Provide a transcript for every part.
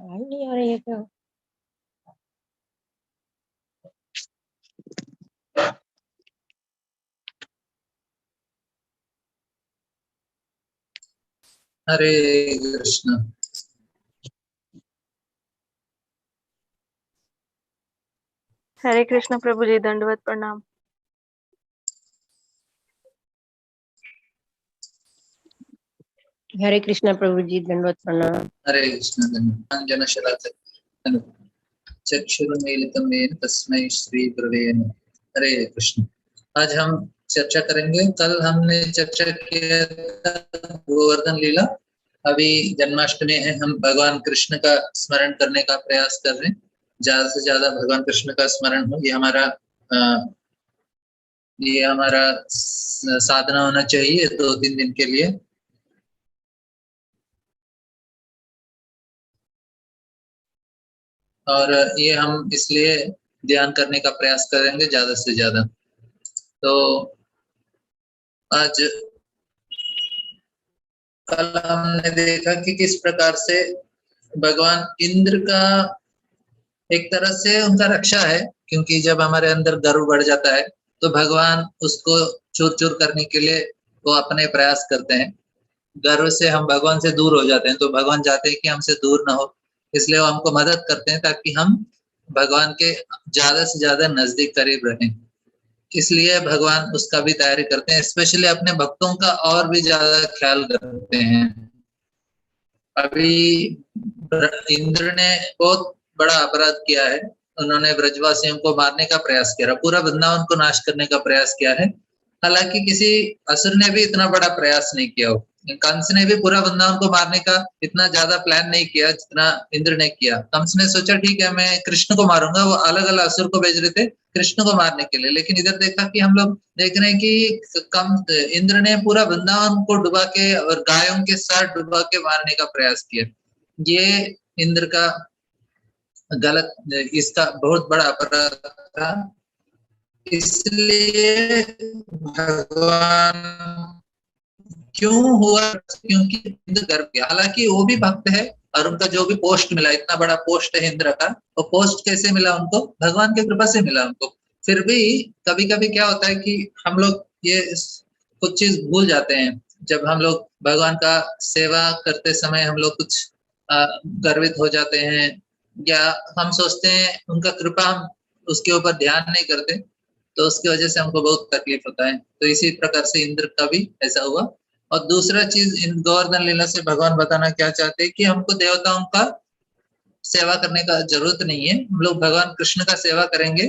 आवाज नहीं आ रही है क्या? हरे कृष्ण। हरे कृष्ण प्रभु जी, दंडवत प्रणाम। हरे कृष्ण प्रभु जी, दंडवत प्रणाम। हरे कृष्ण। जन शलाकं चक्षुरुन्मीलितं येन तस्मै श्री गुरवे नमः। हरे कृष्ण। आज हम चर्चा करेंगे। कल हमने चर्चा किया था गोवर्धन लीला। अभी जन्माष्टमी है, हम भगवान कृष्ण का स्मरण करने का प्रयास कर रहे हैं। ज्यादा से ज्यादा भगवान कृष्ण का स्मरण हो, ये हमारा साधना होना चाहिए 2-3 दिन के लिए। और ये हम इसलिए ध्यान करने का प्रयास करेंगे ज्यादा से ज्यादा। तो आज कल हमने देखा कि किस प्रकार से भगवान इंद्र का एक तरह से उनका रक्षा है, क्योंकि जब हमारे अंदर गर्व बढ़ जाता है तो भगवान उसको चूर चूर करने के लिए वो अपने प्रयास करते हैं। गर्व से हम भगवान से दूर हो जाते हैं, तो भगवान चाहते हैं कि हमसे दूर ना हो, इसलिए वो हमको मदद करते हैं ताकि हम भगवान के ज्यादा से ज्यादा नजदीक करीब रहें। इसलिए भगवान उसका भी तैयारी करते हैं, स्पेशली अपने भक्तों का और भी ज्यादा ख्याल करते हैं। अभी इंद्र ने बहुत बड़ा अपराध किया है। उन्होंने ब्रजवासियों को मारने का प्रयास किया, पूरा वृंदावन को नाश करने का प्रयास किया है। हालांकि किसी असुर ने भी इतना बड़ा प्रयास नहीं किया हो। कंस ने भी पूरा वृंदावन को मारने का इतना ज्यादा प्लान नहीं किया जितना इंद्र ने किया। कंस ने सोचा ठीक है मैं कृष्ण को मारूंगा, वो अलग अलग असुर को भेज रहे थे कृष्ण को मारने के लिए, लेकिन इधर देखा कि हम लोग देख रहे हैं कि कम इंद्र ने पूरा वृंदावन को डुबा के और गायों के साथ डुबा के मारने का प्रयास किया। ये इंद्र का गलत, इसका बहुत बड़ा अपराध था। इसलिए भगवान क्यों हुआ, क्योंकि इंद्र गर्व किया। हालांकि वो भी भक्त है और उनका जो भी पोस्ट मिला, इतना बड़ा पोस्ट है इंद्र का, वो पोस्ट कैसे मिला उनको? भगवान की कृपा से मिला उनको। फिर भी कभी कभी क्या होता है कि हम लोग ये कुछ चीज भूल जाते हैं। जब हम लोग भगवान का सेवा करते समय हम लोग कुछ गर्वित हो जाते हैं, या हम सोचते हैं उनका कृपा, हम उसके ऊपर ध्यान नहीं करते, तो उसकी वजह से हमको बहुत तकलीफ होता है। तो इसी प्रकार से इंद्र का भी ऐसा हुआ। और दूसरा चीज इन गोवर्धन लीला से भगवान बताना क्या चाहते हैं कि हमको देवताओं का सेवा करने का जरूरत नहीं है। हम लोग भगवान कृष्ण का सेवा करेंगे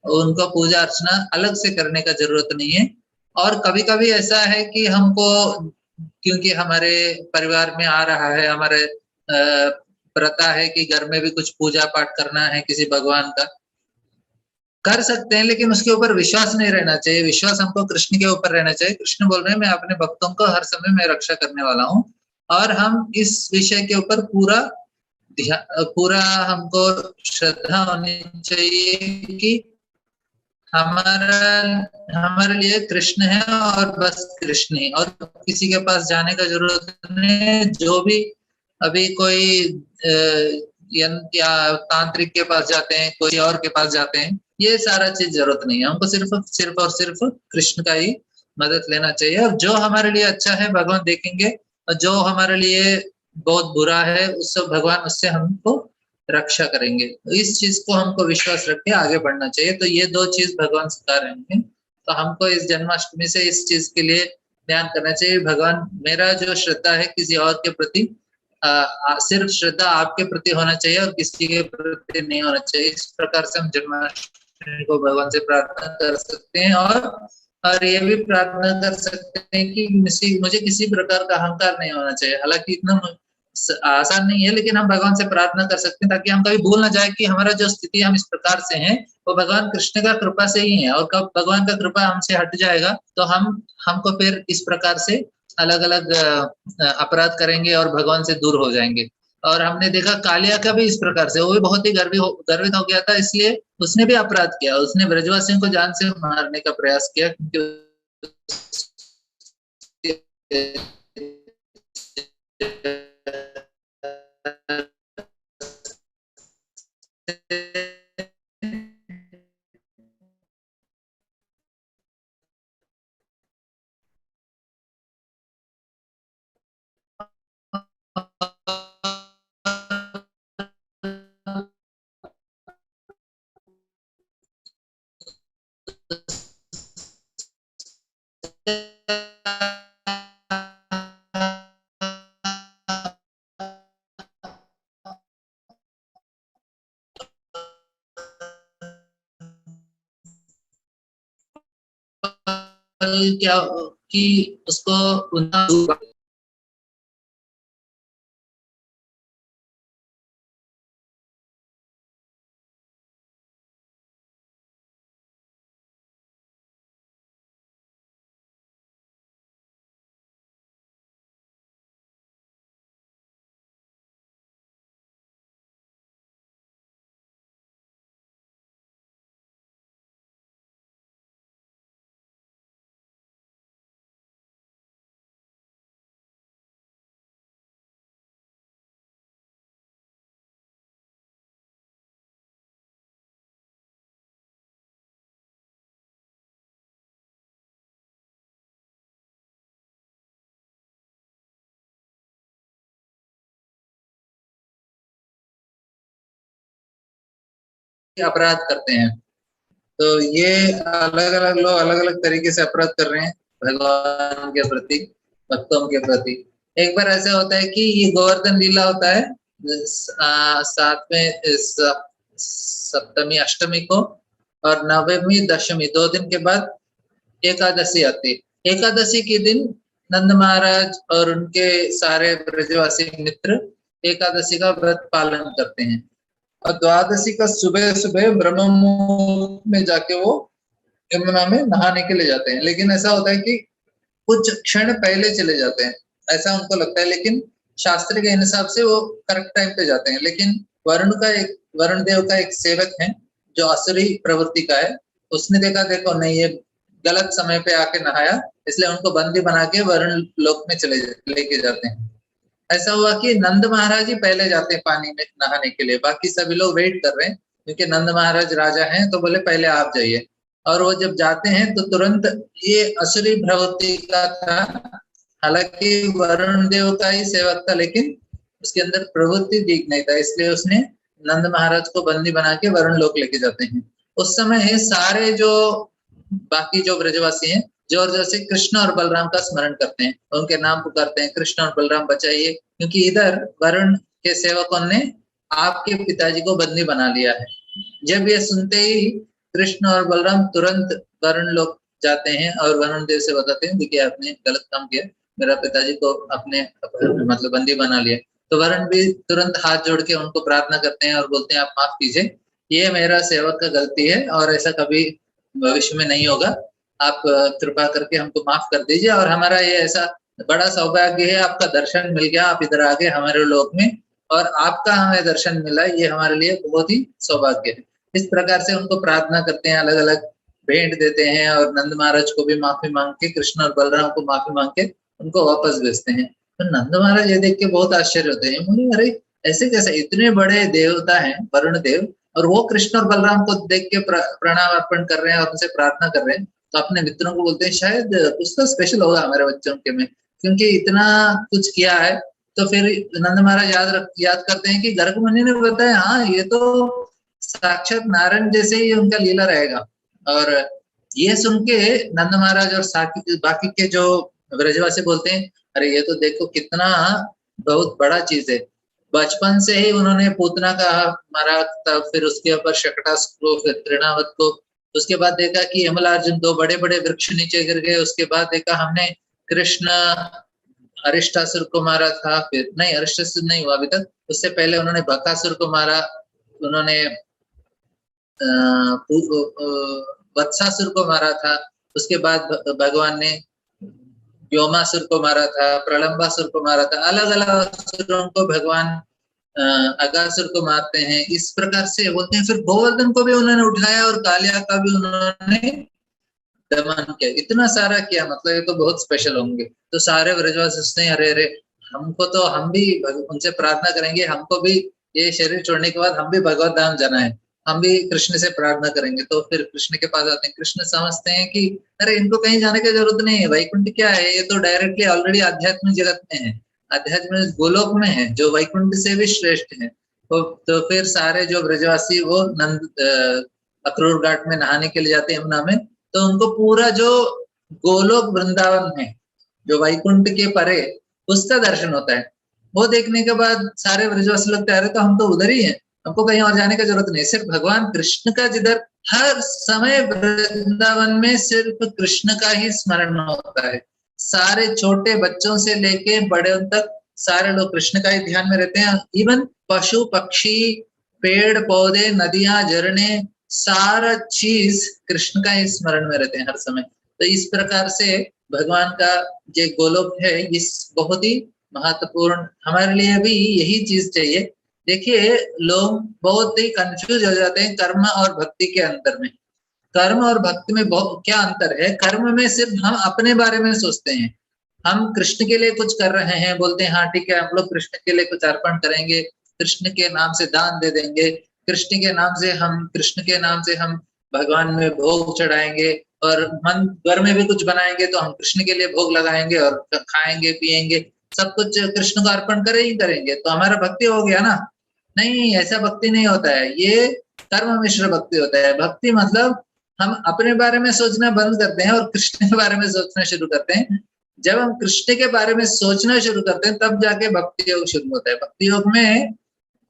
और उनको पूजा अर्चना अलग से करने का जरूरत नहीं है। और कभी कभी ऐसा है कि हमको, क्योंकि हमारे परिवार में आ रहा है, हमारे प्रथा है कि घर में भी कुछ पूजा पाठ करना है किसी भगवान का, कर सकते हैं, लेकिन उसके ऊपर विश्वास नहीं रहना चाहिए। विश्वास हमको कृष्ण के ऊपर रहना चाहिए। कृष्ण बोल रहे हैं मैं अपने भक्तों को हर समय में रक्षा करने वाला हूँ। और हम इस विषय के ऊपर पूरा हमको श्रद्धा होनी चाहिए कि हमारा हमारे लिए कृष्ण है और बस कृष्ण ही, और किसी के पास जाने का जरूरत नहीं है। जो भी अभी कोई यंत्र या तांत्रिक के पास जाते हैं, कोई और के पास जाते हैं, ये सारा चीज जरूरत नहीं है। हमको सिर्फ सिर्फ और सिर्फ कृष्ण का ही मदद लेना चाहिए। और जो हमारे लिए अच्छा है भगवान देखेंगे, और जो हमारे लिए बहुत बुरा है उस सब भगवान उससे हमको रक्षा करेंगे। तो इस चीज को हमको विश्वास रख के आगे बढ़ना चाहिए। तो ये दो चीज भगवान सिखा रहे हैं। तो हमको इस जन्माष्टमी से इस चीज के लिए ध्यान करना चाहिए। भगवान, मेरा जो श्रद्धा है किसी और के प्रति, सिर्फ श्रद्धा आपके प्रति होना चाहिए और किसी के प्रति नहीं होना चाहिए। इस प्रकार से हम जन्माष्टमी को भगवान से प्रार्थना कर सकते हैं। और ये भी प्रार्थना कर सकते हैं कि मुझे किसी प्रकार का अहंकार नहीं होना चाहिए। हालांकि इतना आसान नहीं है, लेकिन हम भगवान से प्रार्थना कर सकते हैं ताकि हम कभी भूल ना जाए कि हमारा जो स्थिति हम इस प्रकार से हैं वो भगवान कृष्ण का कृपा से ही है। और कब भगवान का कृपा हमसे हट जाएगा तो हमको फिर इस प्रकार से अलग अलग अपराध करेंगे और भगवान से दूर हो जाएंगे। और हमने देखा कालिया का भी इस प्रकार से, वो भी बहुत ही गर्वित हो गया था, इसलिए उसने भी अपराध किया। उसने ब्रजवासियों को जान से मारने का प्रयास किया, क्योंकि क्या कि उसको अपराध करते हैं। तो ये अलग अलग लोग अलग अलग तरीके से अपराध कर रहे हैं भगवान के प्रति, भक्तों के प्रति। एक बार ऐसा होता है कि ये गोवर्धन लीला होता है सातवें सप्तमी अष्टमी को, और नवमी दशमी 2 दिन के बाद एकादशी आती है। एकादशी के दिन नंद महाराज और उनके सारे ब्रजवासी मित्र एकादशी का व्रत पालन करते हैं, और द्वादशी का सुबह सुबह ब्रह्म मुहूर्त में जाके वो यमुना में नहाने के लिए जाते हैं। लेकिन ऐसा होता है कि कुछ क्षण पहले चले जाते हैं, ऐसा उनको लगता है, लेकिन शास्त्र के हिसाब से वो करेक्ट टाइम पे जाते हैं। लेकिन वरुण देव का एक सेवक है जो असुरी प्रवृत्ति का है, उसने देखो नहीं ये गलत समय पे आके नहाया, इसलिए उनको बंदी बना के वरुण लोक में लेके जाते हैं। ऐसा हुआ कि नंद महाराज ही पहले जाते हैं पानी में नहाने के लिए, बाकी सभी लोग वेट कर रहे हैं क्योंकि नंद महाराज राजा हैं, तो बोले पहले आप जाइए। और वो जब जाते हैं तो तुरंत, ये असुरी प्रवृत्ति का था, हालांकि वरुण देव का ही सेवक था, लेकिन उसके अंदर प्रवृत्ति दिख नहीं था, इसलिए उसने नंद महाराज को बंदी बना के वरुण लोक लेके जाते हैं। उस समय सारे जो बाकी जो ब्रजवासी हैं जोर जोर से कृष्ण और बलराम का स्मरण करते हैं, उनके नाम पुकारते हैं, कृष्ण और बलराम बचाइए, क्योंकि इधर वरुण के सेवकों ने आपके पिताजी को बंदी बना लिया है। जब ये सुनते ही कृष्ण और बलराम तुरंत वरुण लोग जाते हैं और वरुण देव से बताते हैं देखिए आपने गलत काम किया, मेरा पिताजी को अपने मतलब बंदी बना लिया। तो वरुण भी तुरंत हाथ जोड़ के उनको प्रार्थना करते हैं और बोलते हैं आप माफ कीजिए, ये मेरा सेवक का गलती है और ऐसा कभी भविष्य में नहीं होगा, आप कृपा करके हमको माफ कर दीजिए, और हमारा ये ऐसा बड़ा सौभाग्य है आपका दर्शन मिल गया, आप इधर आ गए हमारे लोक में और आपका हमें दर्शन मिला, ये हमारे लिए बहुत ही सौभाग्य है। इस प्रकार से उनको प्रार्थना करते हैं, अलग अलग भेंट देते हैं, और नंद महाराज को भी माफी मांग के, कृष्ण और बलराम को माफी मांग के उनको वापस भेजते हैं। तो नंद महाराज ये देख के बहुत आश्चर्य होते हैं, बोले अरे ऐसे कैसे, इतने बड़े देवता हैं वरुण देव और वो कृष्ण और बलराम को देख के प्रणाम अर्पण कर रहे हैं और उनसे प्रार्थना कर रहे हैं। तो अपने मित्रों को बोलते हैं शायद कुछ तो स्पेशल होगा हमारे बच्चों के में, क्योंकि इतना कुछ किया है। तो फिर नंद महाराज याद करते हैं कि गर्ग मुनि ने बताया हाँ ये तो साक्षात नारायण जैसे ही उनका लीला रहेगा। और ये सुन के नंद महाराज और बाकी के जो ब्रजवासी बोलते हैं अरे ये तो देखो कितना बहुत बड़ा चीज है, बचपन से ही उन्होंने पूतना का मारा था, फिर उसके ऊपर शकटासुर को, फिर तृणावत को, उसके बाद देखा कि यमलार्जुन 2 बड़े बड़े वृक्ष नीचे गिर गए, उसके बाद देखा हमने कृष्ण अरिष्टासुर को मारा था, फिर नहीं अरिष्टासुर नहीं हुआ अभी तक, उससे पहले उन्होंने बकासुर को मारा, उन्होंने वत्सासुर को मारा था, उसके बाद भगवान ने व्योमासुर को मारा था, प्रलंबासुर को मारा था, अलग अलग असुरों को भगवान अगासुर को मारते हैं। इस प्रकार से बोलते हैं। फिर गोवर्धन को भी उन्होंने उठाया और कालिया का भी उन्होंने दमन किया, इतना सारा किया, मतलब ये तो बहुत स्पेशल होंगे। तो सारे ब्रजवासी सोचते हैं अरे अरे हमको तो, हम भी उनसे प्रार्थना करेंगे, हमको भी ये शरीर छोड़ने के बाद हम भी भगवत धाम जाना है, हम भी कृष्ण से प्रार्थना करेंगे। तो फिर कृष्ण के पास आते हैं। कृष्ण समझते हैं कि अरे इनको कहीं जाने की जरूरत नहीं है, वैकुंठ क्या है, ये तो डायरेक्टली ऑलरेडी आध्यात्मिक जगत में है, आध्यात्मिक गोलोक में है जो वैकुंठ से भी श्रेष्ठ है। तो फिर सारे जो ब्रजवासी वो नंद अक्रूर घाट में नहाने के लिए जाते हैं यमुना में। तो उनको पूरा जो गोलोक वृंदावन में जो वैकुंठ के परे उसका दर्शन होता है। वो देखने के बाद सारे ब्रजवासी लोग कह रहे तो हम तो उधर ही हैं, हमको कहीं और जाने की जरूरत नहीं। सिर्फ भगवान कृष्ण का जिधर हर समय वृंदावन में सिर्फ कृष्ण का ही स्मरण होता है। सारे छोटे बच्चों से लेके बड़े तक सारे लोग कृष्ण का ही ध्यान में रहते हैं। इवन पशु पक्षी पेड़ पौधे नदियां झरने सारा चीज कृष्ण का ही स्मरण में रहते हैं हर समय। तो इस प्रकार से भगवान का जो गोलोक है इस बहुत ही महत्वपूर्ण, हमारे लिए भी यही चीज चाहिए। देखिए लोग बहुत ही कंफ्यूज हो जाते हैं कर्म और भक्ति के अंतर में। कर्म और भक्ति में बहुत क्या अंतर है? कर्म में सिर्फ हम अपने बारे में सोचते हैं, हम कृष्ण के लिए कुछ कर रहे हैं, बोलते हैं हाँ ठीक है हम लोग कृष्ण के लिए कुछ अर्पण करेंगे, कृष्ण के नाम से दान दे देंगे, कृष्ण के नाम से हम भगवान में भोग चढ़ाएंगे, और मन घर में भी कुछ बनाएंगे तो हम कृष्ण के लिए भोग लगाएंगे और खाएंगे पिएंगे, सब कुछ कृष्ण को अर्पण करेंगे तो हमारा भक्ति हो गया ना। नहीं, ऐसा भक्ति नहीं होता है, ये कर्म मिश्र भक्ति होता है। भक्ति मतलब हम अपने बारे में सोचना बंद करते हैं और कृष्ण के बारे में सोचना शुरू करते हैं। जब हम कृष्ण के बारे में सोचना शुरू करते हैं तब जाके भक्ति योग शुरू होता है। भक्ति योग में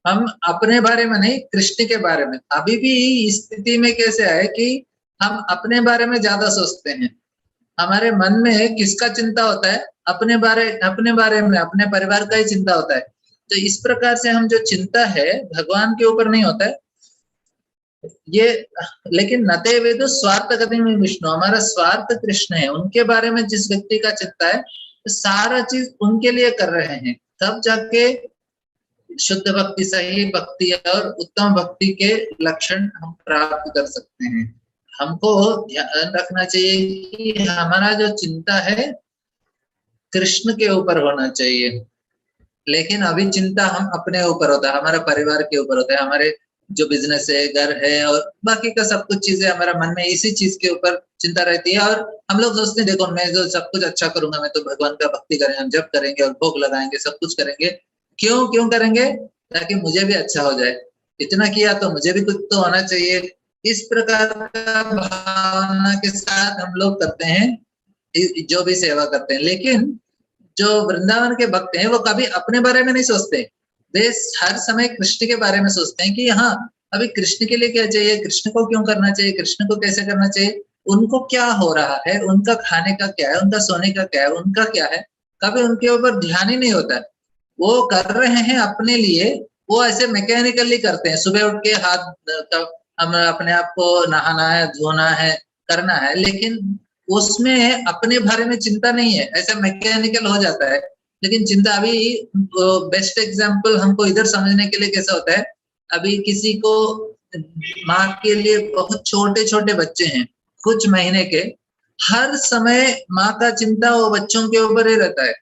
हम अपने बारे में नहीं, कृष्ण के बारे में। अभी भी इस स्थिति में कैसे है कि हम अपने बारे में ज्यादा सोचते हैं, हमारे मन में किसका चिंता होता है? अपने बारे में, अपने परिवार का ही चिंता होता है। तो इस प्रकार से हम जो चिंता है भगवान के ऊपर नहीं होता है ये। लेकिन नते वेदो स्वार्थ गति में विष्णु, हमारा स्वार्थ कृष्ण है, उनके बारे में जिस व्यक्ति का चिंता है तो सारा चीज उनके लिए कर रहे हैं, तब जाके शुद्ध भक्ति, सही भक्ति और उत्तम भक्ति के लक्षण हम प्राप्त कर सकते हैं। हमको ध्यान रखना चाहिए कि हमारा जो चिंता है कृष्ण के ऊपर होना चाहिए। लेकिन अभी चिंता हम अपने ऊपर होता है, हमारे परिवार के ऊपर होता है, हमारे जो बिजनेस है, घर है और बाकी का सब कुछ चीजें हमारा मन में इसी चीज के ऊपर चिंता रहती है। और हम लोग सोचते हैं देखो मैं जो सब कुछ अच्छा करूंगा, मैं तो भगवान का भक्ति करेंगे, हम जप करेंगे और भोग लगाएंगे, सब कुछ करेंगे। क्यों करेंगे? ताकि मुझे भी अच्छा हो जाए, इतना किया तो मुझे भी कुछ तो होना चाहिए। इस प्रकार का भावना के साथ हम लोग करते हैं जो भी सेवा करते हैं। लेकिन जो वृंदावन के भक्त हैं वो कभी अपने बारे में नहीं सोचते, वे हर समय कृष्ण के बारे में सोचते हैं कि हाँ अभी कृष्ण के लिए क्या चाहिए, कृष्ण को क्यों करना चाहिए, कृष्ण को कैसे करना चाहिए, उनको क्या हो रहा है, उनका खाने का क्या है, उनका सोने का क्या है, उनका क्या है। कभी उनके ऊपर ध्यान ही नहीं होता है। वो कर रहे हैं अपने लिए, वो ऐसे मैकेनिकली करते हैं, सुबह उठ के हाथ हम अपने आप को नहाना है, धोना है, करना है, लेकिन उसमें अपने बारे में चिंता नहीं है, ऐसा मैकेनिकल हो जाता है। लेकिन चिंता अभी बेस्ट एग्जांपल हमको इधर समझने के लिए कैसा होता है, अभी किसी को माँ के लिए बहुत छोटे छोटे बच्चे हैं कुछ महीने के, हर समय माँ का चिंता वो बच्चों के ऊपर ही रहता है।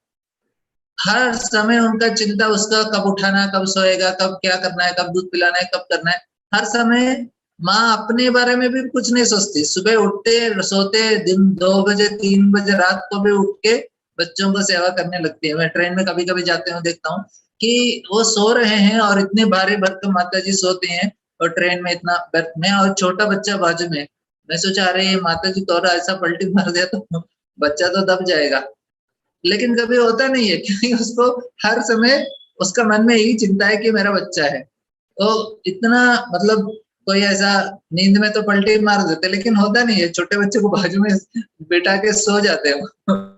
हर समय उनका चिंता उसका कब उठाना, कब सोएगा, कब क्या करना है, कब दूध पिलाना है, कब करना है। हर समय माँ अपने बारे में भी कुछ नहीं सोचती, सुबह उठते सोते दिन 2 बजे 3 बजे रात को भी उठ के बच्चों को सेवा करने लगती है। मैं ट्रेन में कभी कभी जाते हूँ, देखता हूँ कि वो सो रहे हैं और इतने भारी बर्थ में माता जी सोते हैं और ट्रेन में इतना बर्थ में और छोटा बच्चा बाजू में। मैं सोचा अरे ये माता जी थोड़ा ऐसा पलटी मार दिया तो बच्चा तो दब जाएगा। लेकिन कभी होता नहीं है क्योंकि उसको हर समय उसका मन में यही चिंता है कि मेरा बच्चा है। तो इतना मतलब कोई ऐसा नींद में तो पलटी मार देते लेकिन होता नहीं है, छोटे बच्चे को बाजू में बिठा के सो जाते हैं।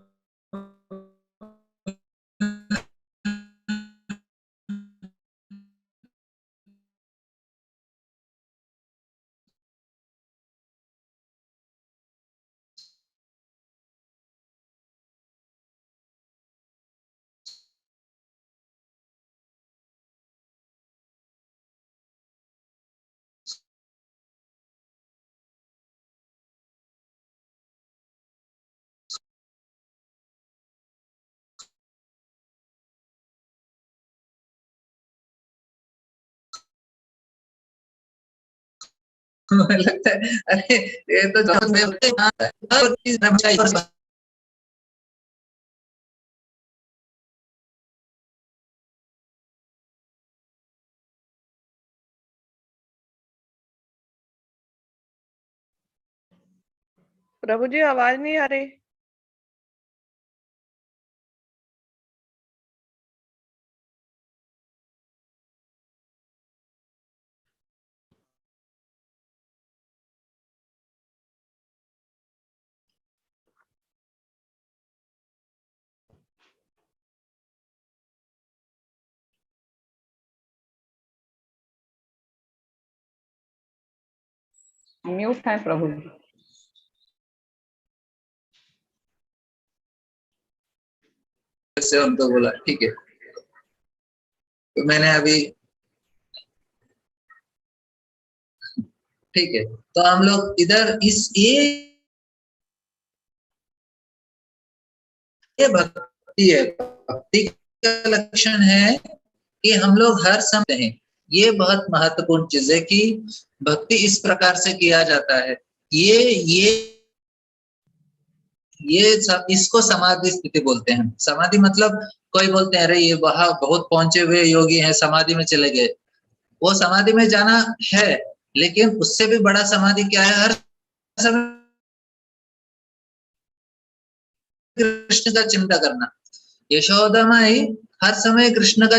मुझे लगता है अरे ये तो हर चीज प्रभु जी आवाज नहीं आ रही। म्यूट है प्रभु जी। से उनको बोला ठीक है। तो मैंने अभी ठीक है, तो हम लोग इधर इस ये भक्ति है। भक्ति का लक्षण है कि हम लोग हर समय हैं। ये बहुत महत्वपूर्ण चीज है कि भक्ति इस प्रकार से किया जाता है। इसको समाधि स्थिति बोलते हैं। समाधि मतलब कोई बोलते हैं अरे ये वहां बहुत पहुंचे हुए योगी हैं, समाधि में चले गए। वो समाधि में जाना है, लेकिन उससे भी बड़ा समाधि क्या है? हर समय कृष्ण का चिंता करना। यशोदा माई हर समय कृष्ण का,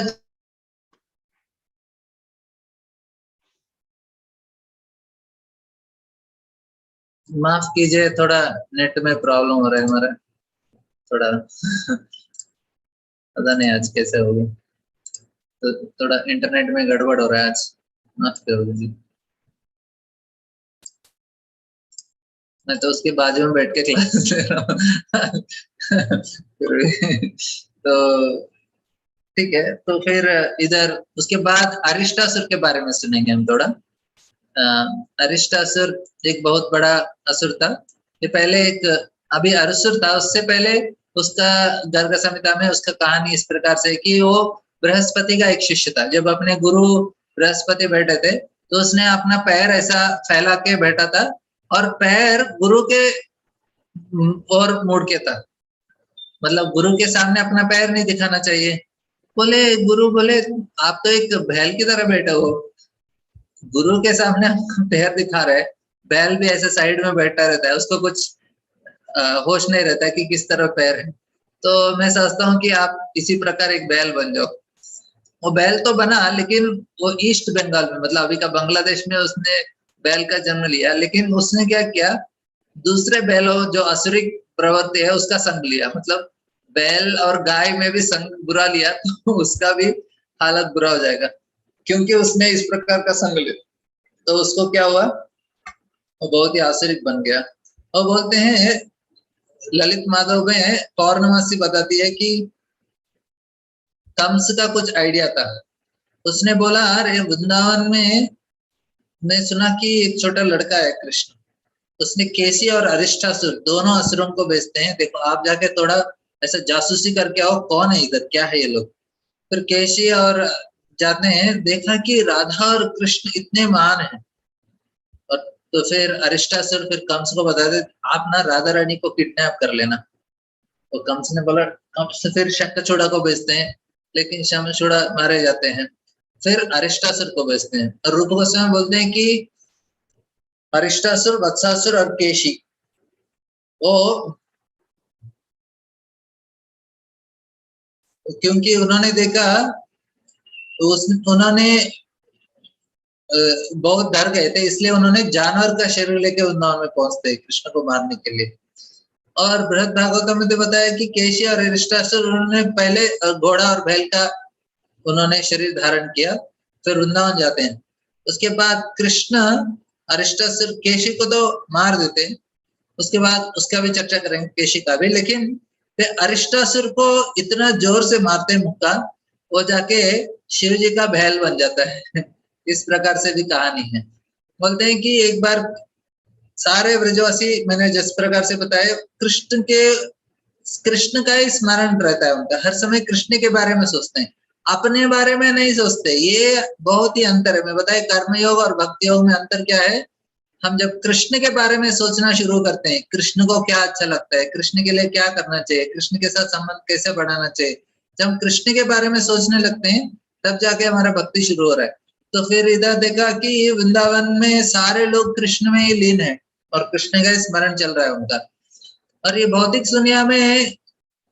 माफ कीजिए थोड़ा नेट में प्रॉब्लम हो रहा है हमारा, थोड़ा पता नहीं आज कैसे हो गया, तो थोड़ा इंटरनेट में गड़बड़ हो रहा है आज, माफ करो जी। मैं तो उसके बाजू में बैठ के क्लास ले रहा हूँ तो ठीक है, तो फिर इधर उसके बाद अरिष्टासुर के बारे में सुनेंगे हम थोड़ा। अरिष्टासुर एक बहुत बड़ा असुर था। ये पहले एक अभी असुर था, उससे पहले उसका गर्ग संहिता में उसका कहानी इस प्रकार से कि वो बृहस्पति का एक शिष्य था। जब अपने गुरु बृहस्पति बैठे थे तो उसने अपना पैर ऐसा फैला के बैठा था और पैर गुरु के और मुड़ के था, मतलब गुरु के सामने अपना पैर नहीं दिखाना चाहिए। बोले गुरु बोले आप तो एक बैल की तरह बैठे हो, गुरु के सामने पैर दिखा रहे। बैल भी ऐसे साइड में बैठा रहता है, उसको कुछ होश नहीं रहता कि किस तरह पैर है। तो मैं समझता हूँ कि आप इसी प्रकार एक बैल बन जाओ। वो बैल तो बना, लेकिन वो ईस्ट बंगाल में, मतलब अभी का बांग्लादेश में उसने बैल का जन्म लिया। लेकिन उसने क्या किया, दूसरे बैलों जो असुरिक प्रवृत्ति है उसका संग लिया। मतलब बैल और गाय में भी संग बुरा लिया तो उसका भी हालत बुरा हो जाएगा, क्योंकि उसने इस प्रकार का संग लिया। तो उसको क्या हुआ, वो बहुत ही आसुरिक बन गया। और बोलते हैं ललित माधव में पौर्णमासी बताती है कि कंस का कुछ आइडिया था। उसने बोला अरे वृंदावन में मैं सुना कि एक छोटा लड़का है कृष्ण, उसने केसी और अरिष्टासुर दोनों असुरों को भेजते हैं, देखो आप जाके थोड़ा ऐसा जासूसी करके आओ कौन है इधर, क्या है ये लोग। फिर केसी और जाते हैं, देखा कि राधा और कृष्ण इतने महान हैं। और तो फिर अरिष्टासुर फिर कंस को बता दे आप ना राधा रानी को किडनैप कर लेना। तो कंस ने बोला, कंस फिर शंखचूड़ा को भेजते हैं, लेकिन शंखचूड़ा मारे जाते हैं। फिर अरिष्टासुर को भेजते हैं और रूप गोस्वामी बोलते हैं कि अरिष्टासुर, वत्सासुर और केशी वो, क्योंकि उन्होंने देखा तो उन्होंने बहुत डर गए थे, इसलिए उन्होंने जानवर का शरीर लेके वृंदावन में पहुंचते कृष्ण को मारने के लिए। और बृहद भागवत में तो बताया कि केशी और अरिष्टासुर उन्होंने पहले घोड़ा और बैल का उन्होंने शरीर धारण किया, फिर वृंदावन जाते हैं। उसके बाद कृष्ण अरिष्टासुर, केशी को तो मार देते हैं, उसके बाद उसका भी चर्चा करेंगे केशी का भी। लेकिन फिर अरिष्टासुर को इतना जोर से मारते हैं मुक्का, वो जाके शिव जी का बैल बन जाता है इस प्रकार से भी कहानी है। बोलते हैं कि एक बार सारे ब्रजवासी, मैंने जिस प्रकार से बताया, कृष्ण का ही स्मरण रहता है उनका, हर समय कृष्ण के बारे में सोचते हैं, अपने बारे में नहीं सोचते। ये बहुत ही अंतर है। मैं बताया कर्मयोग और भक्ति योग में अंतर क्या है। हम जब कृष्ण के बारे में सोचना शुरू करते हैं, कृष्ण को क्या अच्छा लगता है, कृष्ण के लिए क्या करना चाहिए, कृष्ण के साथ संबंध कैसे बढ़ाना चाहिए, जब हम कृष्ण के बारे में सोचने लगते हैं तब जाके हमारा भक्ति शुरू हो रहा है। तो फिर इधर देखा कि वृंदावन में सारे लोग कृष्ण में ही लीन है और कृष्ण का स्मरण चल रहा है उनका। और ये भौतिक दुनिया में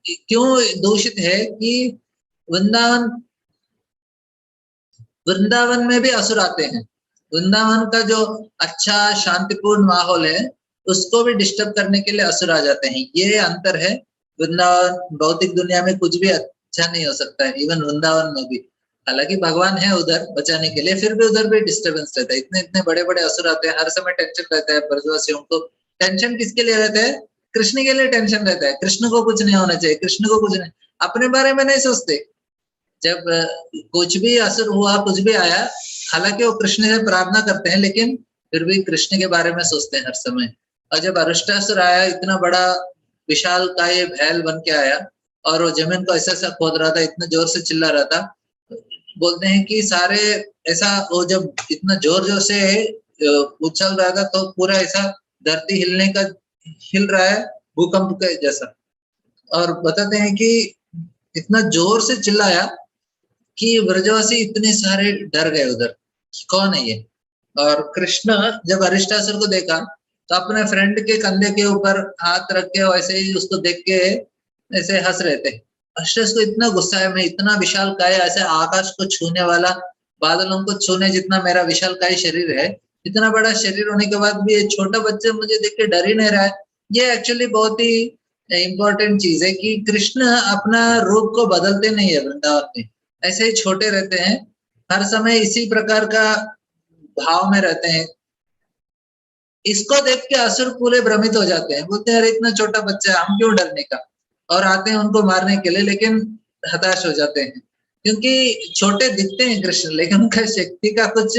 क्यों दूषित है कि वृंदावन में भी असुर आते हैं। वृंदावन का जो अच्छा शांतिपूर्ण माहौल है उसको भी डिस्टर्ब करने के लिए असुर आ जाते हैं। ये अंतर है। वृंदावन, भौतिक दुनिया में कुछ भी अच्छा नहीं हो सकता है, इवन वृंदावन में भी हालांकि भगवान है उधर बचाने के लिए, फिर भी उधर भी डिस्टर्बेंस रहता है। इतने इतने बड़े बड़े असुर आते हैं, हर समय टेंशन रहता है ब्रजवासियों को। टेंशन किसके लिए रहता है? कृष्ण के लिए टेंशन रहता है। कृष्ण को कुछ नहीं होना चाहिए, कृष्ण को कुछ नहीं, अपने बारे में नहीं सोचते। जब कुछ भी असुर हुआ, कुछ भी आया, हालांकि वो कृष्ण से प्रार्थना करते हैं, लेकिन फिर भी कृष्ण के बारे में सोचते हैं हर समय। और जब अरिष्टासुर आया, इतना बड़ा विशाल काय भैल बन के आया, और वो जमीन को ऐसा ऐसा खोद रहा था, इतना जोर से चिल्ला रहा था, बोलते हैं कि सारे ऐसा, वो जब इतना जोर जोर से उछल रहा था तो पूरा ऐसा धरती हिल रहा है, भूकंप के जैसा। और बताते हैं कि इतना जोर से चिल्लाया कि ब्रजवासी इतने सारे डर गए उधर, कौन है ये। और कृष्ण जब अरिष्टासुर को देखा तो अपने फ्रेंड के कंधे के ऊपर हाथ रख के वैसे ही उसको देख के ऐसे हंस रहे थे। अरिष्टासुर को इतना गुस्सा है, मैं इतना विशाल काय, ऐसे आकाश को छूने वाला, बादलों को छूने जितना मेरा विशाल काय शरीर है, इतना बड़ा शरीर होने के बाद भी ये छोटा बच्चा मुझे देख के डर ही नहीं रहा है। ये एक्चुअली बहुत ही इंपॉर्टेंट चीज है कि कृष्ण अपना रूप को बदलते नहीं है वृंदावन में, ऐसे ही छोटे रहते हैं, हर समय इसी प्रकार का भाव में रहते हैं। इसको देख के असुर पूरे भ्रमित हो जाते हैं, बोलते हैं अरे इतना छोटा बच्चा है, हम क्यों डरने का, और आते हैं उनको मारने के लिए, लेकिन हताश हो जाते हैं क्योंकि छोटे दिखते हैं कृष्ण, लेकिन उनका शक्ति का कुछ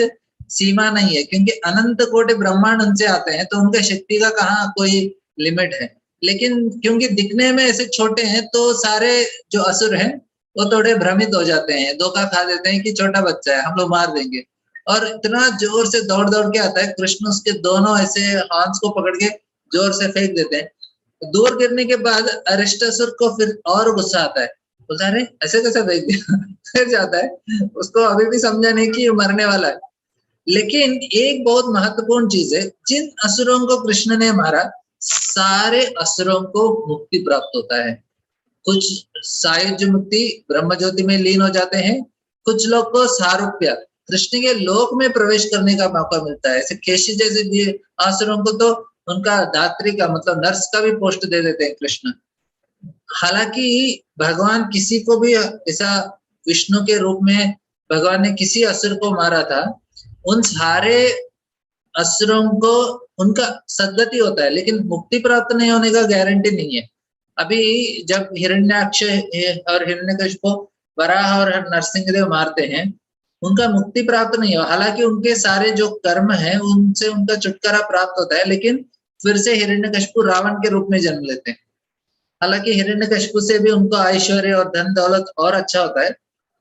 सीमा नहीं है, क्योंकि अनंत कोटि ब्रह्मांड उनसे आते हैं, तो उनका शक्ति का कहाँ कोई लिमिट है। लेकिन क्योंकि दिखने में ऐसे छोटे हैं, तो सारे जो असुर हैं वो थोड़े भ्रमित हो जाते हैं, धोखा खा देते हैं कि छोटा बच्चा है, हम लोग मार देंगे। और इतना जोर से दौड़ दौड़ के आता है, कृष्ण उसके दोनों ऐसे हाथ को पकड़ के जोर से फेंक देते हैं। दूर गिरने के बाद अरिष्टासुर को फिर और गुस्सा आता है, बोलता है अरे ऐसे कैसे फेंक दिया। फिर जाता है, उसको अभी भी समझा नहीं कि मरने वाला है। लेकिन एक बहुत महत्वपूर्ण चीज है, जिन असुरों को कृष्ण ने मारा, सारे असुरों को मुक्ति प्राप्त होता है। कुछ सायुज्य मुक्ति, ब्रह्म ज्योति में लीन हो जाते हैं, कुछ लोग को सारूप्य, कृष्ण के लोक में प्रवेश करने का मौका मिलता है। ऐसे केशी जैसे भी असुरों को तो उनका दात्री का मतलब नर्स का भी पोस्ट दे देते हैं कृष्ण। हालांकि भगवान किसी को भी ऐसा, विष्णु के रूप में भगवान ने किसी असुर को मारा था, उन सारे असुरों को उनका सद्गति होता है, लेकिन मुक्ति प्राप्त नहीं होने का गारंटी नहीं है। अभी जब हिरण्याक्ष और हिरण्यकशिपु वराह और नरसिंहदेव मारते हैं, उनका मुक्ति प्राप्त नहीं हो, हालांकि उनके सारे जो कर्म है उनसे उनका छुटकारा प्राप्त होता है, लेकिन फिर से हिरण्यकशिपु रावण के रूप में जन्म लेते हैं। हालांकि हिरण्यकशिपु से भी उनको ऐश्वर्य और धन दौलत और अच्छा होता है,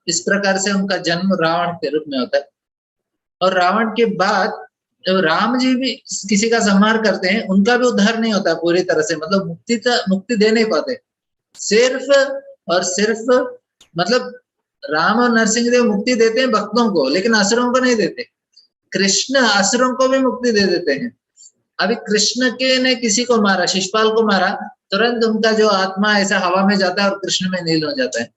इस प्रकार से उनका जन्म रावण के रूप में होता है। और रावण के बाद जब राम जी भी किसी का संहार करते हैं, उनका भी उद्धार नहीं होता पूरी तरह से, मतलब मुक्ति दे नहीं पाते। सिर्फ और सिर्फ मतलब राम और नरसिंहदेव मुक्ति देते हैं भक्तों को, लेकिन असुरों को नहीं देते। कृष्ण असुरों को भी मुक्ति दे देते हैं। अभी कृष्ण के ने किसी को मारा, शिशुपाल को मारा, तुरंत उनका जो आत्मा ऐसा हवा में जाता है और कृष्ण में लीन हो जाता है,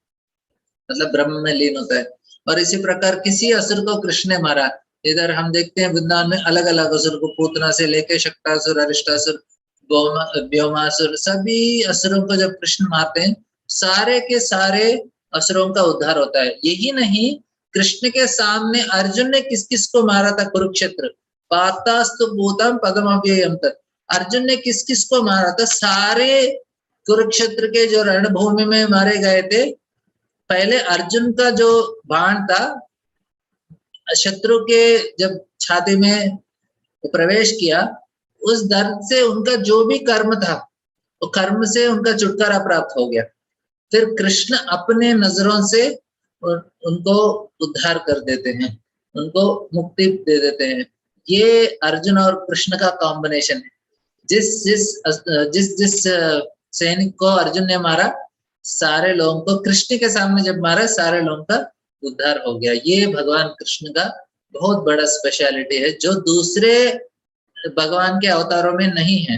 मतलब ब्रह्म में लीन होता है। और इसी प्रकार किसी असुर को कृष्ण ने मारा, इधर हम देखते हैं वृंदावन में अलग अलग असुर को, पूतना से लेके शक्तासुर, अरिष्टासुर, व्योमासुर, सभी असुरों को जब कृष्ण मारते हैं, सारे के सारे असुरों का उद्धार होता है। यही नहीं, कृष्ण के सामने अर्जुन ने किस किस को मारा था, कुरुक्षेत्र, पातास्तु भूतम पदमव्ययम तत्, अर्जुन ने किस किस को मारा था, सारे कुरुक्षेत्र के जो रणभूमि में मारे गए थे। पहले अर्जुन का जो बाण था, शत्रु के जब छाती में प्रवेश किया, उस दर्द से उनका जो भी कर्म था, वो कर्म से उनका छुटकारा प्राप्त हो गया। फिर कृष्ण अपने नजरों से उनको उद्धार कर देते हैं, उनको मुक्ति दे देते हैं। ये अर्जुन और कृष्ण का कॉम्बिनेशन है। जिस जिस सैनिक को अर्जुन ने मारा, सारे लोगों को कृष्ण के सामने जब मारा, सारे लोगों का उद्धार हो गया। ये भगवान कृष्ण का बहुत बड़ा स्पेशलिटी है, जो दूसरे भगवान के अवतारों में नहीं है।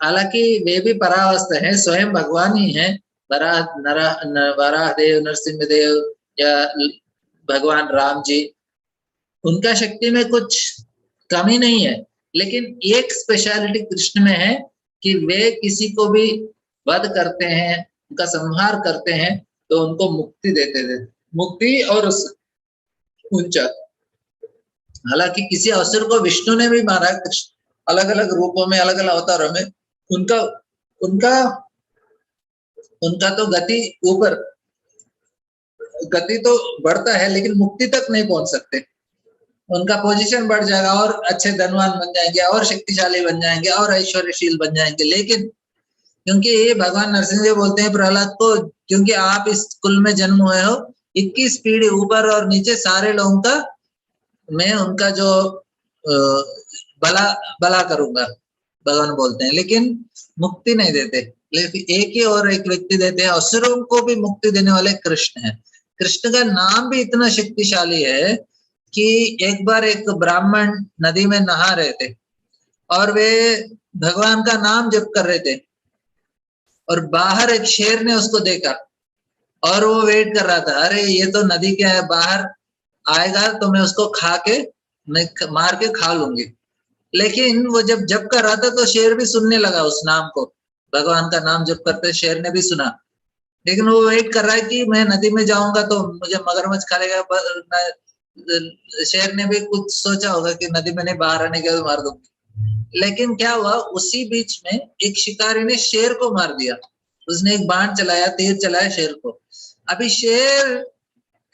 हालांकि वे भी परावस्थ है, स्वयं भगवान ही है, वराह देव, नरसिंह देव या भगवान राम जी, उनका शक्ति में कुछ कमी नहीं है। लेकिन एक स्पेशलिटी कृष्ण में है कि वे किसी को भी वध करते हैं, उनका संहार करते हैं, तो उनको मुक्ति देते थे। मुक्ति और उस ऊंचा। हालांकि किसी असुर को विष्णु ने भी मारा, कृष्ण अलग अलग रूपों में, अलग अलग अवतारों में, उनका उनका उनका तो गति तो बढ़ता है, लेकिन मुक्ति तक नहीं पहुंच सकते। उनका पोजीशन बढ़ जाएगा और अच्छे धनवान बन जाएंगे और शक्तिशाली बन जाएंगे और ऐश्वर्यशील बन जाएंगे। लेकिन क्योंकि ये भगवान नरसिंह देव बोलते हैं प्रहलाद को, क्योंकि आप इस कुल में जन्म हुए हो, 21 पीढ़ी ऊपर और नीचे सारे लोगों का मैं उनका जो भला करूंगा, भगवान बोलते हैं। लेकिन मुक्ति नहीं देते, लेकिन एक ही और एक व्यक्ति देते हैं, असुरों को भी मुक्ति देने वाले कृष्ण हैं। कृष्ण का नाम भी इतना शक्तिशाली है कि एक बार एक ब्राह्मण नदी में नहा रहे थे और वे भगवान का नाम जप कर रहे थे, और बाहर एक शेर ने उसको देखा और वो वेट कर रहा था, अरे ये तो नदी क्या है, बाहर आएगा तो मैं उसको मैं मार के खा लूंगी। लेकिन वो जब जप कर रहा था तो शेर भी सुनने लगा उस नाम को, भगवान का नाम जप करते शेर ने भी सुना। लेकिन वो वेट कर रहा है कि मैं नदी में जाऊंगा तो मुझे मगरमच्छ खा लेगा। शेर ने भी कुछ सोचा होगा कि नदी में नहीं, बाहर आने के बाद मार दूंगी। लेकिन क्या हुआ, उसी बीच में एक शिकारी ने शेर को मार दिया। उसने एक बाण चलाया, तीर चलाया शेर को। अभी शेर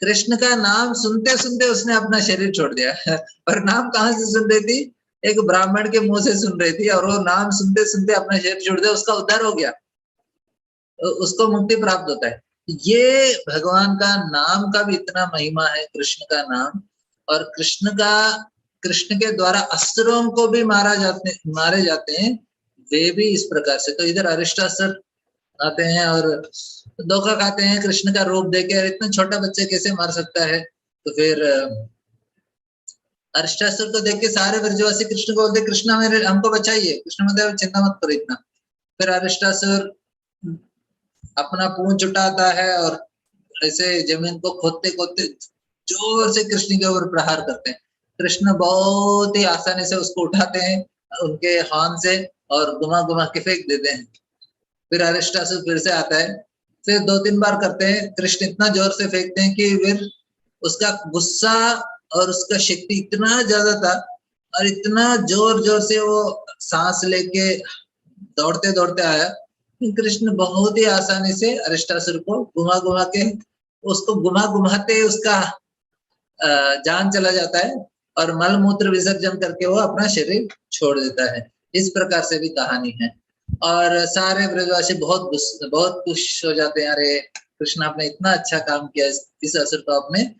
कृष्ण का नाम सुनते सुनते उसने अपना शरीर छोड़ दिया। और नाम कहाँ से सुन रही थी? एक ब्राह्मण के मुंह से सुन रही थी, और वो नाम सुनते सुनते अपना शरीर छोड़ दिया, उसका उद्धार हो गया, उसको मुक्ति प्राप्त होता है। ये भगवान का नाम का भी इतना महिमा है, कृष्ण का नाम। और कृष्ण के द्वारा असुरों को भी मारे जाते हैं, वे भी इस प्रकार से। तो इधर अरिष्टासुर आते हैं और धोखा खाते हैं कृष्ण का रूप देके, इतना छोटा बच्चे कैसे मार सकता है। तो फिर अरिष्टासुर को देख के सारे ब्रजवासी कृष्ण को बोलते, कृष्ण हमको बचाइए। कृष्ण बोलते चिंता मत करो इतना। फिर अरिष्टासुर अपना पूंछ उठाता है और ऐसे जमीन को खोदते खोदते जोर से कृष्ण के ऊपर प्रहार करते हैं। कृष्ण बहुत ही आसानी से उसको उठाते हैं उनके हाथ से और घुमा घुमा के फेंक देते हैं। फिर अरिष्टासुर फिर से आता है, फिर 2-3 बार करते हैं। कृष्ण इतना जोर से फेंकते हैं कि फिर उसका गुस्सा और उसका शक्ति इतना ज्यादा था और इतना जोर जोर से वो सांस लेके दौड़ते दौड़ते आया। कृष्ण बहुत ही आसानी से अरिष्टासुर को घुमा घुमा के, उसको घुमा घुमाते उसका जान चला जाता है और मल मूत्र विसर्जन करके वो अपना शरीर छोड़ देता है। इस प्रकार से भी कहानी है। और सारे ब्रजवासी बहुत खुश हो जाते हैं, अरे कृष्ण आपने इतना अच्छा काम किया, इस असुर को आपने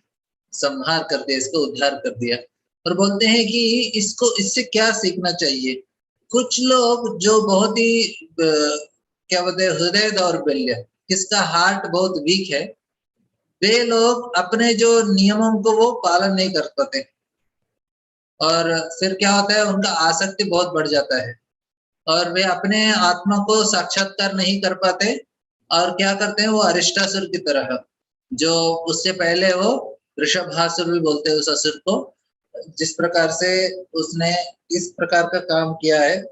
संहार कर दिया, इसको उद्धार कर दिया। और बोलते हैं कि इससे क्या सीखना चाहिए। कुछ लोग जो बहुत ही क्या बोलते हैं, हृदय दौर्बल्य, किसका हार्ट बहुत वीक है, वे लोग अपने जो नियमों को वो पालन नहीं कर पाते, और फिर क्या होता है, उनका आसक्ति बहुत बढ़ जाता है और वे अपने आत्मा को साक्षात्कार नहीं कर पाते। और क्या करते हैं, वो अरिष्टासुर की तरह, जो उससे पहले वो वृषभासुर भी बोलते हैं उस असुर को, जिस प्रकार से उसने इस प्रकार का काम किया है,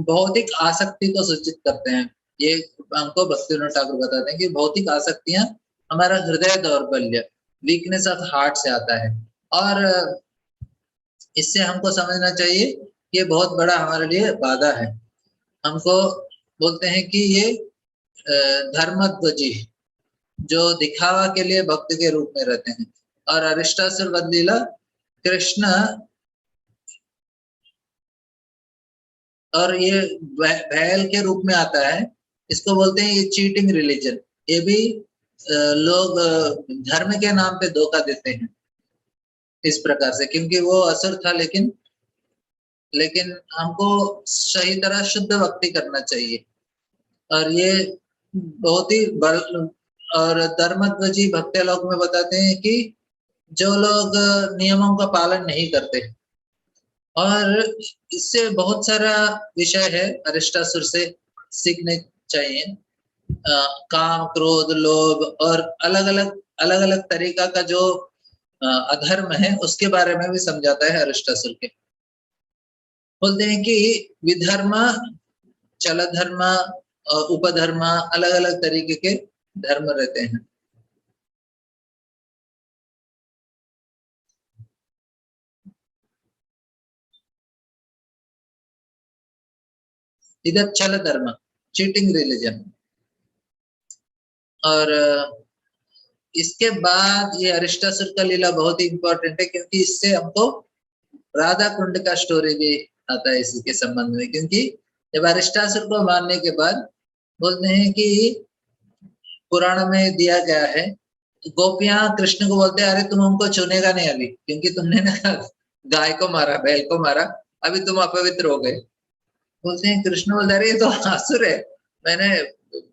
भौतिक आसक्ति को सूचित करते हैं। ये हमको भक्तिविनोद ठाकुर बताते हैं कि भौतिक आसक्तियां हमारा हृदय दौर्बल्य, वीकनेस ऑफ हार्ट से आता है। और इससे हमको समझना चाहिए ये बहुत बड़ा हमारे लिए बाधा है। हमको बोलते हैं कि ये धर्मध्वजी जो दिखावा के लिए भक्त के रूप में रहते हैं। और अरिष्टासुर वध लीला, कृष्ण और ये बैल के रूप में आता है, इसको बोलते हैं ये चीटिंग रिलीजन। ये भी लोग धर्म के नाम पे धोखा देते हैं इस प्रकार से, क्योंकि वो असुर था, लेकिन हमको सही तरह शुद्ध भक्ति करना चाहिए। और ये बहुत ही और धर्मध्वजी भक्तलोक में बताते हैं कि जो लोग नियमों का पालन नहीं करते, और इससे बहुत सारा विषय है अरिष्टासुर से सीखने चाहिए। काम, क्रोध, लोभ और अलग अलग तरीका का जो अधर्म है उसके बारे में भी समझाता है अरिष्टासुर के। बोलते हैं कि विधर्म, चल धर्म, उपधर्म, अलग अलग तरीके के धर्म रहते हैं। इधर छल धर्म, चीटिंग रिलीजन। और इसके बाद ये अरिष्टासुर का लीला बहुत ही इंपॉर्टेंट है, क्योंकि इससे हमको राधा कुंड का स्टोरी भी आता है इसी के संबंध में। क्योंकि जब अरिष्टासुर को मारने के बाद बोलते हैं कि पुराण में दिया गया है, गोपियां कृष्ण को बोलते हैं अरे तुम हमको छूनेगा नहीं अभी, क्योंकि तुमने ना गाय को मारा, बैल को मारा, अभी तुम अपवित्र हो गए। बोलते हैं कृष्ण बोलते अरे ये तो असुर है, मैंने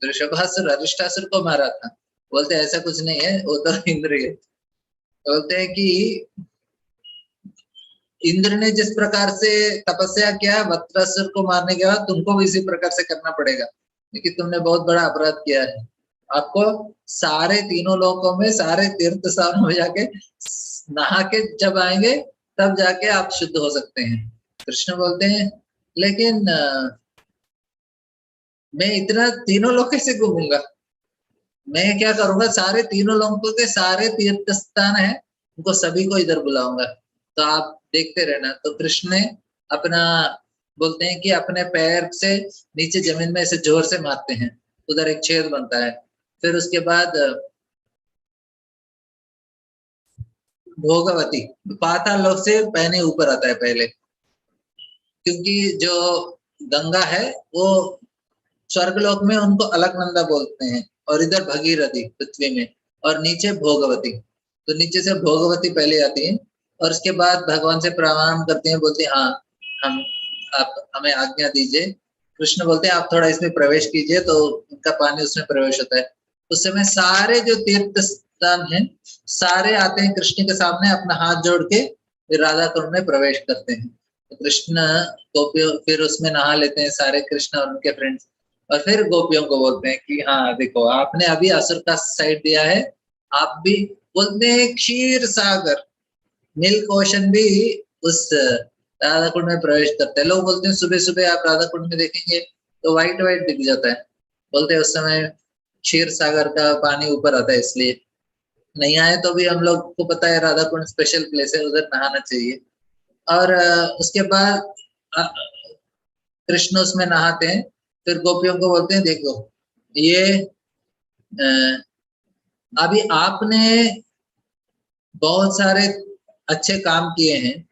वृषभासुर अरिष्टासुर को मारा था। बोलते ऐसा कुछ नहीं है, वो तो इंद्र है। बोलते हैं कि इंद्र ने जिस प्रकार से तपस्या किया वृत्रासुर को मारने के बाद, तुमको भी इसी प्रकार से करना पड़ेगा, क्योंकि तुमने बहुत बड़ा अपराध किया है। आपको सारे तीनों लोकों में, सारे तीर्थ स्थानों में जाके नहा के जब आएंगे तब जाके आप शुद्ध हो सकते हैं। कृष्ण बोलते हैं लेकिन मैं इतना तीनों लोग कैसे घूमूंगा, मैं क्या करूंगा, सारे तीनों लोगों के सारे तीर्थ स्थान है, उनको सभी को इधर बुलाऊंगा, तो आप देखते रहना। तो कृष्ण ने अपना, बोलते हैं कि अपने पैर से नीचे जमीन में ऐसे जोर से मारते हैं, उधर एक छेद बनता है। फिर उसके बाद भोगवती पाताल लोक से पहने ऊपर आता है पहले, क्योंकि जो गंगा है वो स्वर्गलोक में उनको अलकनंदा बोलते हैं, और इधर भगीरथी पृथ्वी में, और नीचे भोगवती। तो नीचे से भोगवती पहले आती है, और उसके बाद भगवान से प्रणाम करते हैं, बोलते हैं हाँ हम, आप हमें आज्ञा दीजिए। कृष्ण बोलते हैं आप थोड़ा इसमें प्रवेश कीजिए, तो उनका पानी उसमें प्रवेश होता है। उस समय सारे जो तीर्थ स्थान है सारे आते हैं कृष्ण के सामने, अपना हाथ जोड़ के राधा कुंड में प्रवेश करते हैं। तो कृष्ण गोपियों फिर उसमें नहा लेते हैं सारे, कृष्ण और उनके फ्रेंड्स, और फिर गोपियों को बोलते हैं कि हाँ देखो आपने अभी असुर का साइड दिया है, आप भी, बोलते हैं क्षीर सागर मिल्क ओशन भी उस राधा कुंड में प्रवेश करते हैं। लोग बोलते हैं सुबह सुबह आप राधा कुंड में देखेंगे तो व्हाइट व्हाइट दिख जाता है, बोलते हैं उस समय क्षीर सागर का पानी ऊपर आता है, इसलिए नहीं आए तो भी हम लोग को पता है राधा कुंड स्पेशल प्लेस है, उधर नहाना चाहिए। और उसके बाद कृष्ण उसमें नहाते हैं, फिर गोपियों को बोलते हैं देखो ये अभी आपने बहुत सारे अच्छे काम किए हैं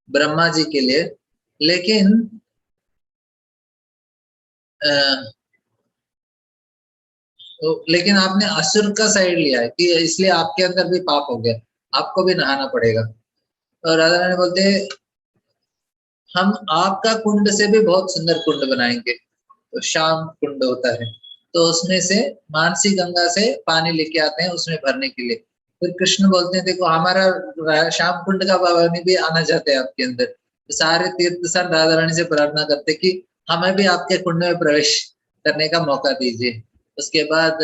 ब्रह्मा जी के लिए, लेकिन लेकिन आपने असुर का साइड लिया है, कि इसलिए आपके अंदर भी पाप हो गया, आपको भी नहाना पड़ेगा। और राधा रानी बोलते हैं हम आपका कुंड से भी बहुत सुंदर कुंड बनाएंगे। तो श्याम कुंड होता है, तो उसमें से मानसी गंगा से पानी लेके आते हैं उसमें भरने के लिए। फिर कृष्ण बोलते हैं देखो हमारा श्याम कुंड का पानी भी आना चाहते हैं आपके अंदर। तो सारे तीर्थ स्थान राधा रानी से प्रार्थना करते कि हमें भी आपके कुंड में प्रवेश करने का मौका दीजिए। उसके बाद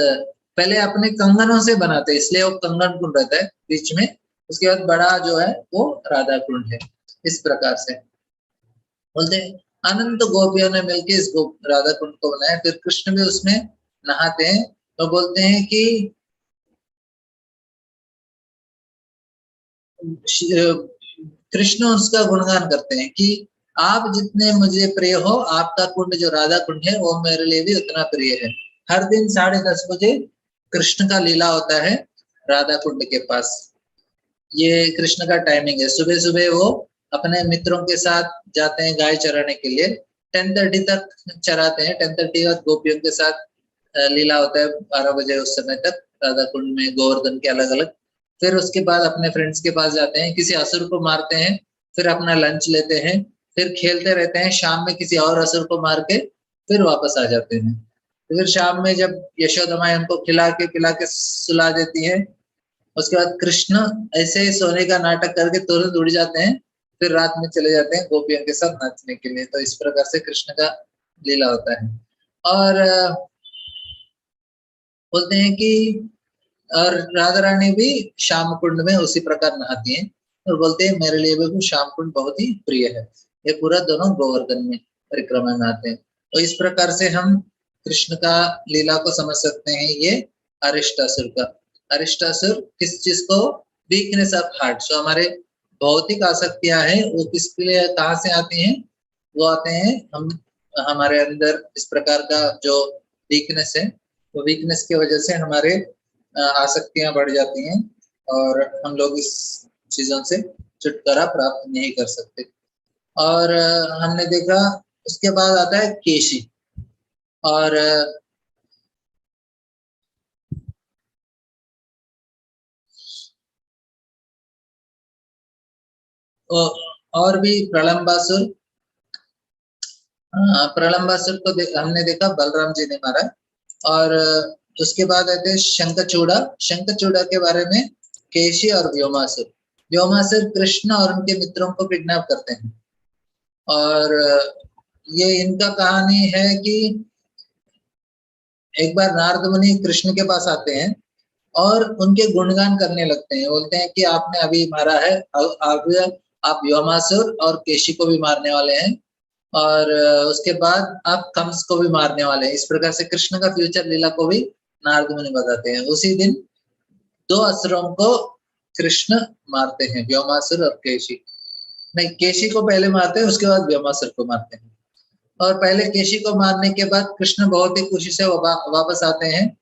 पहले अपने कंगनों से बनाते, इसलिए वो कंगन कुंड रहता है बीच में। उसके बाद बड़ा जो है वो राधा कुंड है। इस प्रकार से बोलते हैं अनंत गोपियों ने मिलकर इस राधा कुंड को बनाया, फिर कृष्ण भी उसमें नहाते हैं। तो बोलते हैं कि कृष्ण उसका गुणगान करते हैं कि आप जितने मुझे प्रिय हो, आपका कुंड जो राधा कुंड है वो मेरे लिए भी उतना प्रिय है। हर दिन 10:30 बजे कृष्ण का लीला होता है राधा कुंड के पास। ये कृष्ण का टाइमिंग है। सुबह सुबह वो अपने मित्रों के साथ जाते हैं गाय चराने के लिए, 10:30 तक चराते हैं। 10:30 के बाद गोपियों के साथ लीला होता है 12 बजे उस समय तक राधा कुंड में, गोवर्धन के अलग अलग। फिर उसके बाद अपने फ्रेंड्स के पास जाते हैं, किसी असुर को मारते हैं, फिर अपना लंच लेते हैं, फिर खेलते रहते हैं। शाम में किसी और असुर को मार के फिर वापस आ जाते हैं। फिर शाम में जब यशोदा माई उनको खिला के सुला देती है, उसके बाद कृष्ण ऐसे ही सोने का नाटक करके तुरंत उड़ जाते हैं, फिर रात में चले जाते हैं गोपियों के साथ नाचने के लिए। तो इस प्रकार से कृष्ण का लीला होता है। और बोलते हैं कि और राधा रानी भी श्याम कुंड में उसी प्रकार नहाती हैं, और बोलते हैं मेरे लिए भी श्याम कुंड बहुत ही प्रिय है। ये पूरा दोनों गोवर्धन में परिक्रमा में आते हैं। तो इस प्रकार से हम कृष्ण का लीला को समझ सकते हैं। ये अरिष्टासुर का। अरिष्टासुर किस चीज को? Weakness of heart. जो हमारे भौतिक आसक्तियां हैं वो किसके लिए कहाँ से आती हैं? वो आते हैं हम हमारे अंदर इस प्रकार का जो वीकनेस है, वो वीकनेस की वजह से हमारे आसक्तियां बढ़ जाती हैं और हम लोग इस चीजों से छुटकारा प्राप्त नहीं कर सकते। और हमने देखा उसके बाद आता है केशी। और और भी प्रलंबासुर। प्रलंबासुर को हमने देखा बलराम जी ने मारा। और उसके बाद आते हैं शंखचूड़ा। शंखचूड़ा के बारे में केशी और व्योमासुर। व्योमासुर कृष्ण और उनके मित्रों को किडनैप करते हैं। और ये इनका कहानी है कि एक बार नारद मुनि कृष्ण के पास आते हैं और उनके गुणगान करने लगते हैं। बोलते हैं कि आपने अभी मारा है, आप व्योमासुर और केशी को भी मारने वाले हैं और उसके बाद आप कंस को भी मारने वाले हैं। इस प्रकार से कृष्ण का फ्यूचर लीला को भी नारद मुनि बताते हैं। उसी दिन दो असुरों को कृष्ण मारते हैं, व्योमासुर और केशी। नहीं, केशी को पहले मारते हैं, उसके बाद व्योमासुर को मारते हैं। और पहले केशी को मारने के बाद कृष्ण बहुत ही खुशी से वापस आते हैं।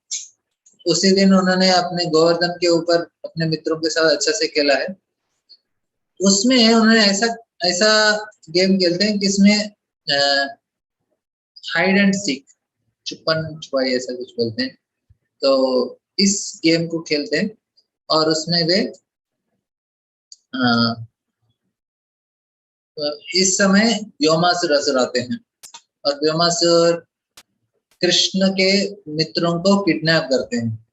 उसी दिन उन्होंने अपने गोवर्धन के ऊपर अपने मित्रों के साथ अच्छा से खेला है। उसमें उन्होंने ऐसा ऐसा गेम खेलते हैं जिसमें हाइड एंड सीक, छुपन छुपाई ऐसा कुछ बोलते हैं। तो इस गेम को खेलते हैं और उसमें वे इस समय व्योमासुर असुर आते हैं और व्योमासुर कृष्ण के मित्रों को किडनैप करते हैं।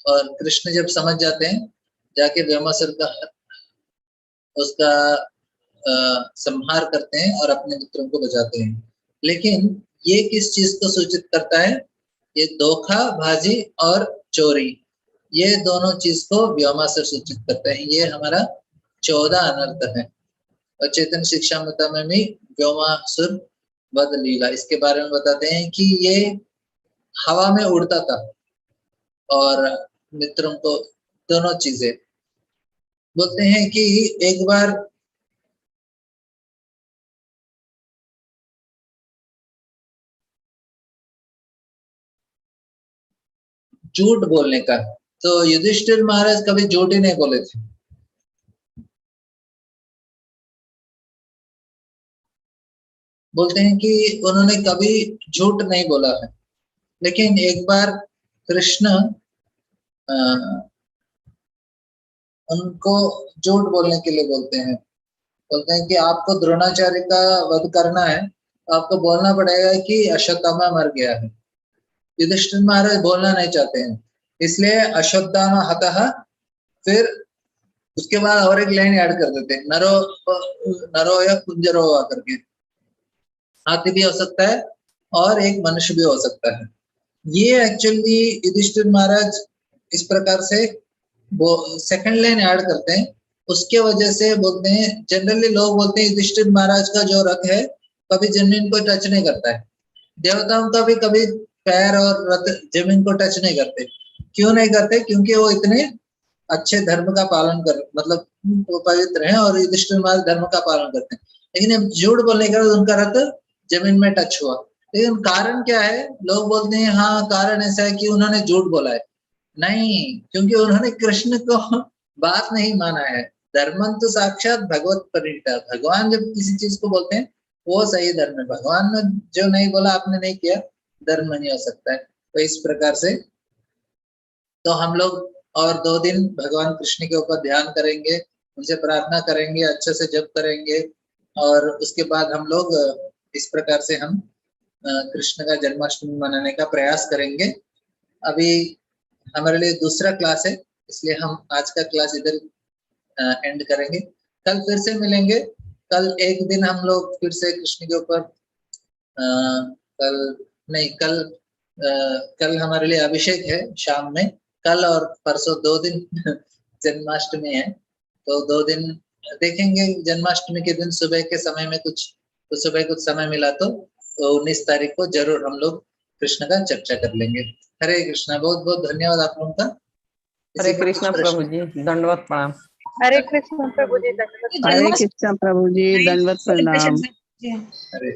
और कृष्ण जब समझ जाते हैं, जाके व्योमासुर का उसका संहार करते हैं और अपने मित्रों को बचाते हैं। लेकिन ये किस चीज को सूचित करता है? ये धोखाबाजी और चोरी, ये दोनों चीज को व्योमासुर सूचित करते हैं। ये हमारा 14 अनर्थ है। और चेतन शिक्षामृत में भी व्योमासुर वध लीला, इसके बारे में बताते हैं कि ये हवा में उड़ता था और मित्रों को दोनों चीजें बोलते हैं कि एक बार झूठ बोलने का, तो युधिष्ठिर महाराज कभी झूठ ही नहीं बोले थे। बोलते हैं कि उन्होंने कभी झूठ नहीं बोला है। लेकिन एक बार कृष्ण उनको झूठ बोलने के लिए बोलते हैं। बोलते हैं कि आपको द्रोणाचार्य का वध करना है, तो आपको बोलना पड़ेगा कि अश्वत्थामा मर गया है। युधिष्ठिर महाराज बोलना नहीं चाहते हैं, इसलिए अश्वत्थामा हतः, फिर उसके बाद और एक लाइन ऐड कर देते हैं, नरो नरो या कुंजरो हुआ करके। हाथी भी हो सकता है और एक मनुष्य भी हो सकता है। ये एक्चुअली युधिष्ठिर महाराज इस प्रकार से वो सेकंड लाइन ऐड करते हैं। उसके वजह से बोलते हैं, जनरली लोग बोलते हैं युधिष्ठिर महाराज का जो रथ है कभी जमीन को टच नहीं करता है। देवताओं का भी कभी पैर और रथ जमीन को टच नहीं करते। क्यों नहीं करते? क्योंकि वो इतने अच्छे धर्म का पालन कर, मतलब वो पवित्र हैं और युधिष्ठिर महाराज धर्म का पालन करते हैं। लेकिन अब झूठ बोलने के बाद उनका रथ जमीन में टच हुआ। लेकिन कारण क्या है? लोग बोलते हैं हाँ कारण ऐसा है कि उन्होंने झूठ बोला है। नहीं, क्योंकि उन्होंने कृष्ण को बात नहीं माना है। धर्मं तो साक्षात भगवत परिणीता। भगवान जब किसी चीज को बोलते हैं वो सही धर्म है। भगवान ने जो नहीं बोला, आपने नहीं किया, धर्म नहीं हो सकता है। तो इस प्रकार से तो हम लोग और 2 दिन भगवान कृष्ण के ऊपर ध्यान करेंगे, उनसे प्रार्थना करेंगे, अच्छे से जप करेंगे और उसके बाद हम लोग इस प्रकार से हम कृष्ण का जन्माष्टमी मनाने का प्रयास करेंगे। अभी हमारे लिए दूसरा क्लास है, इसलिए हम आज का क्लास इधर एंड करेंगे। कल फिर से मिलेंगे। कल एक दिन हम लोग फिर से कृष्ण के ऊपर कल नहीं कल कल हमारे लिए अभिषेक है शाम में। कल और परसों 2 दिन जन्माष्टमी है, तो 2 दिन देखेंगे। जन्माष्टमी के दिन सुबह के समय में कुछ समय मिला तो 19 तारीख को जरूर हम लोग कृष्ण का चर्चा कर लेंगे। हरे कृष्णा, बहुत बहुत धन्यवाद आप लोगों का। हरे इसी में कुछ कृष्णा प्रभु प्रश्न? जी, दंडवत प्रणाम। हरे कृष्ण प्रभु जी दंडवत हरे प्रणाम। कृष्णा प्रभु जी, दंडवत प्रणाम। हरे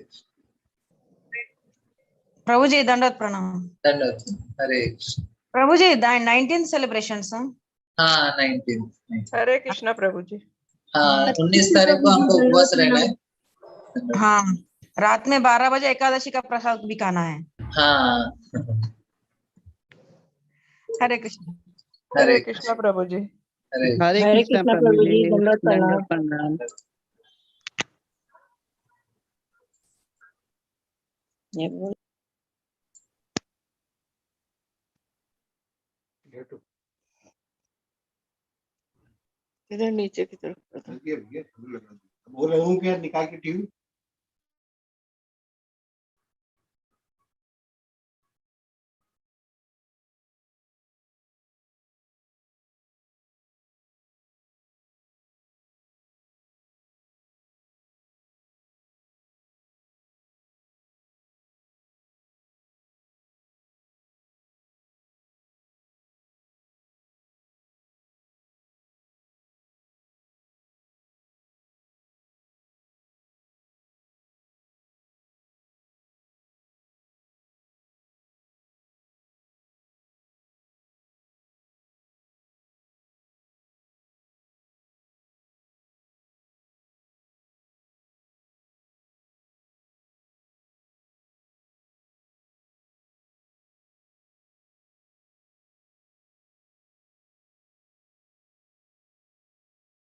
प्रभु जी दंडवत प्रणाम। धन्यवाद। हरे कृष्ण। प्रभु जी 19th सेलिब्रेशंस। हाँ 19। हरे कृष्ण प्रभु जी। हाँ 19 तारीख को हमको उपवास रहना है। हाँ, रात में 12 बजे एकादशी का प्रसाद भी खाना है। हाँ हरे कृष्ण। हरे कृष्ण प्रभु जी। हरे हरे हरे कृष्णा कृष्णा प्रभु प्रभु जी, जी, दंडवत प्रणाम। दंडवत प्रणाम। ये बोल- इधर नीचे की तरफ। बोल रहा हूँ क्या निकाल के टीवी